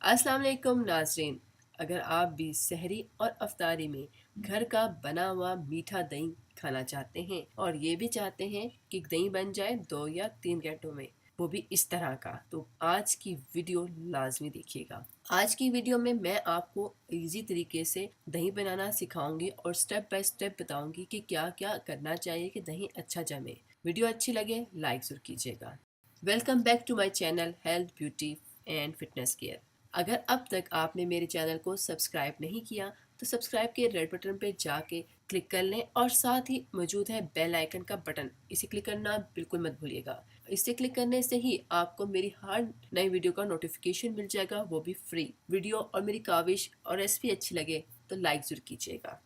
अस्सलाम वालेकुम नाजरीन। अगर आप भी सहरी और अफ्तारी में घर का बना हुआ मीठा दही खाना चाहते हैं और ये भी चाहते हैं कि दही बन जाए 2 या 3 घंटों में, वो भी इस तरह का, तो आज की वीडियो लाजमी देखिएगा। आज की वीडियो में मैं आपको इजी तरीके से दही बनाना सिखाऊंगी और स्टेप बाय स्टेप बताऊंगी कि क्या क्या करना चाहिए कि दही अच्छा जमे। वीडियो अच्छी लगे लाइक जरूर कीजिएगा। Welcome back to my channel health beauty and fitness care. अगर अब तक आपने मेरे चैनल को सब्सक्राइब नहीं किया तो सब्सक्राइब के रेड बटन पर जाके क्लिक कर लें और साथ ही मौजूद है बेल आइकन का बटन, इसे क्लिक करना बिल्कुल मत भूलिएगा। इसे क्लिक करने से ही आपको मेरी हर नई वीडियो का नोटिफिकेशन मिल जाएगा, वो भी फ्री। वीडियो और मेरी काविश और रेसिपी अच्छी लगे तो लाइक जरूर कीजिएगा।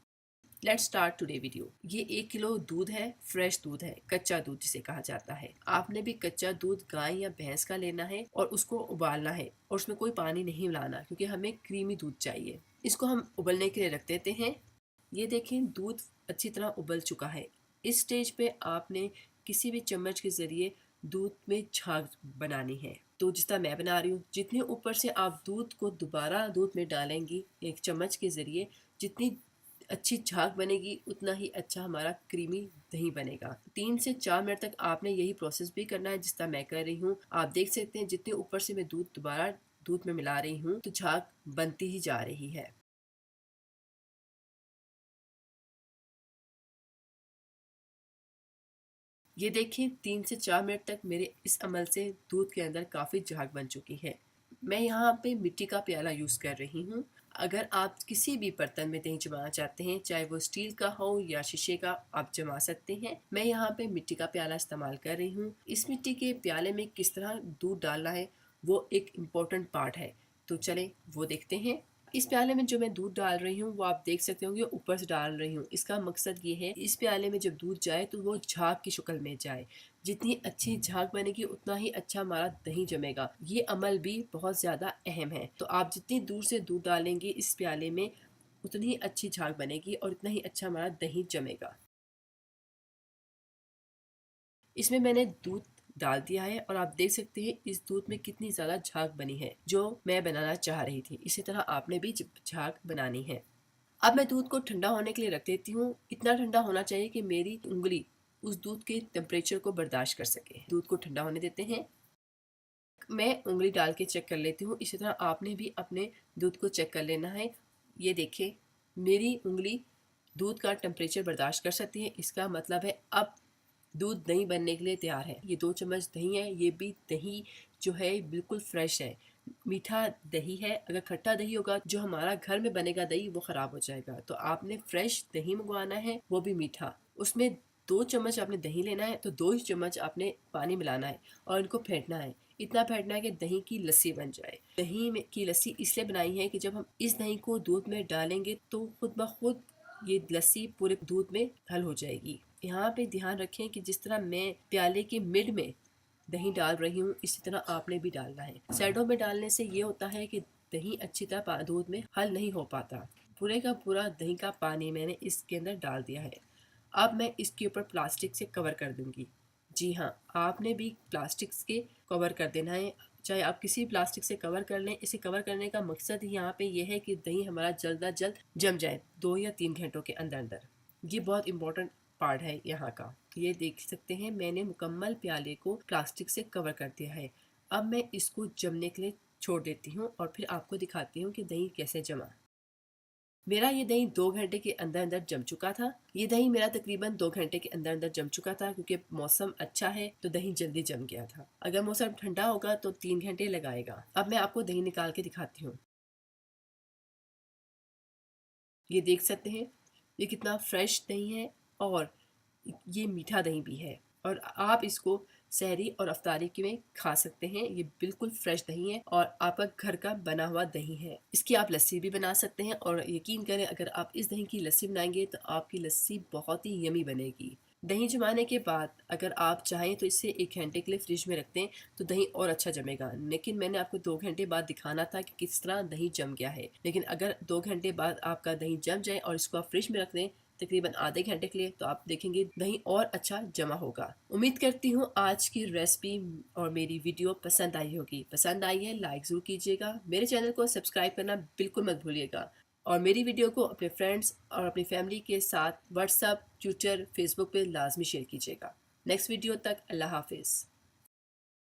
Let's start today video. ये 1 किलो दूध है, फ्रेश दूध है, कच्चा दूध जिसे कहा जाता है। आपने भी कच्चा दूध गाय या भैंस का लेना है और उसको उबालना है और उसमें कोई पानी नहीं मिलाना क्योंकि हमें क्रीमी दूध चाहिए। इसको हम उबलने के लिए रख देते हैं। ये देखें, दूध अच्छी तरह उबल चुका है। इस स्टेज पे आपने किसी भी चम्मच के जरिए दूध में झाग बनानी है। तो जिस तरह मैं बना रही हूँ, जितने ऊपर से आप दूध को दोबारा दूध में डालेंगी एक चम्मच के जरिए, जितनी अच्छी झाग बनेगी उतना ही अच्छा हमारा क्रीमी दही बनेगा। 3 से 4 मिनट तक आपने यही प्रोसेस भी करना है जिस तरह मैं कर रही हूँ। आप देख सकते हैं जितने ऊपर से मैं दूध दोबारा दूध में मिला रही हूँ तो झाग बनती ही जा रही है। ये देखिए, 3 से 4 मिनट तक मेरे इस अमल से दूध के अंदर काफ़ी झाग बन चुकी है। मैं यहाँ पे मिट्टी का प्याला यूज़ कर रही हूँ। अगर आप किसी भी बर्तन में दही जमाना चाहते हैं, चाहे वो स्टील का हो या शीशे का, आप जमा सकते हैं। मैं यहाँ पे मिट्टी का प्याला इस्तेमाल कर रही हूँ। इस मिट्टी के प्याले में किस तरह दूध डालना है वो एक इम्पोर्टेंट पार्ट है, तो चले वो देखते हैं। इस प्याले में जो मैं दूध डाल रही हूँ वो आप देख सकते होंगे ऊपर से डाल रही हूँ। इसका मकसद ये है, इस प्याले में जब दूध जाए तो वो झाग की शक्ल में जाए। जितनी अच्छी झाग बनेगी उतना ही अच्छा हमारा दही जमेगा। ये अमल भी बहुत ज़्यादा अहम है। तो आप जितनी दूर से दूध डालेंगे इस प्याले में उतनी ही अच्छी झाग बनेगी और इतना ही अच्छा हमारा दही जमेगा। इसमें मैंने दूध डाल दिया है और आप देख सकते हैं इस दूध में कितनी ज़्यादा झाग बनी है जो मैं बनाना चाह रही थी। इसी तरह आपने भी झाग बनानी है। अब मैं दूध को ठंडा होने के लिए रख देती हूँ। इतना ठंडा होना चाहिए कि मेरी उंगली उस दूध के टेम्परेचर को बर्दाश्त कर सके। दूध को ठंडा होने देते हैं। मैं उंगली डाल के चेक कर लेती हूँ। इसी तरह आपने भी अपने दूध को चेक कर लेना है। ये देखिए, मेरी उंगली दूध का टेम्परेचर बर्दाश्त कर सकती है। इसका मतलब है अब दूध दही बनने के लिए तैयार है। ये 2 चम्मच दही है। ये भी दही जो है बिल्कुल फ्रेश है, मीठा दही है। अगर खट्टा दही होगा जो हमारा घर में बनेगा दही वो खराब हो जाएगा। तो आपने फ्रेश दही मंगवाना है, वो भी मीठा। उसमें 2 चम्मच आपने दही लेना है तो 2 ही चम्मच आपने पानी मिलाना है और इनको फेंटना है। इतना फेंटना है कि दही की लस्सी बन जाए। दही में की लस्सी इसलिए बनाई है कि जब हम इस दही को दूध में डालेंगे तो खुद ब खुद ये लस्सी पूरे दूध में हल हो जाएगी। यहाँ पे ध्यान रखें कि जिस तरह मैं प्याले के मिड में दही डाल रही हूँ इसी तरह आपने भी डालना है। साइडों में डालने से ये होता है कि दही अच्छी तरह दूध में हल नहीं हो पाता। पूरे का पूरा दही का पानी मैंने इसके अंदर डाल दिया है। अब मैं इसके ऊपर प्लास्टिक से कवर कर दूंगी। जी हाँ, आपने भी प्लास्टिक के कवर कर देना है। चाहे आप किसी प्लास्टिक से कवर कर लें। इसे कवर करने का मकसद ही यहाँ पे यह है कि दही हमारा जल्द अज जल्द जम जाए 2 या 3 घंटों के अंदर अंदर। ये बहुत इंपॉर्टेंट पार्ट है यहाँ का। ये देख सकते हैं मैंने मुकम्मल प्याले को प्लास्टिक से कवर कर दिया है। अब मैं इसको जमने के लिए छोड़ देती हूँ और फिर आपको दिखाती हूँ कि दही कैसे जमा। मेरा ये दही 2 घंटे के अंदर अंदर जम चुका था। ये दही मेरा तकरीबन 2 घंटे के अंदर अंदर जम चुका था क्योंकि मौसम अच्छा है तो दही जल्दी जम गया था। अगर मौसम ठंडा होगा तो 3 घंटे लगाएगा। अब मैं आपको दही निकाल के दिखाती हूँ। ये देख सकते हैं ये कितना फ्रेश दही है और ये मीठा दही भी है और आप इसको सहरी और अफ्तारी के में खा सकते हैं। ये बिल्कुल फ्रेश दही है और आपका घर का बना हुआ दही है। इसकी आप लस्सी भी बना सकते हैं और यकीन करें अगर आप इस दही की लस्सी बनाएंगे तो आपकी लस्सी बहुत ही यमी बनेगी। दही जमाने के बाद अगर आप चाहें तो इसे 1 घंटे के लिए फ्रिज में रख दें तो दही और अच्छा जमेगा। लेकिन मैंने आपको 2 घंटे बाद दिखाना था कि किस तरह दही जम गया है। लेकिन अगर 2 घंटे बाद आपका दही जम जाए और इसको आप फ्रिज में रख दें तकरीबन आधे घंटे के लिए, तो आप देखेंगे दही और अच्छा जमा होगा। उम्मीद करती हूँ आज की रेसिपी और मेरी वीडियो पसंद आई होगी। पसंद आई है लाइक ज़रूर कीजिएगा, मेरे चैनल को सब्सक्राइब करना बिल्कुल मत भूलिएगा और मेरी वीडियो को अपने फ्रेंड्स और अपनी फैमिली के साथ व्हाट्सएप, ट्विटर, फेसबुक पे लाजमी शेयर कीजिएगा। नेक्स्ट वीडियो तक अल्लाह हाफिज़।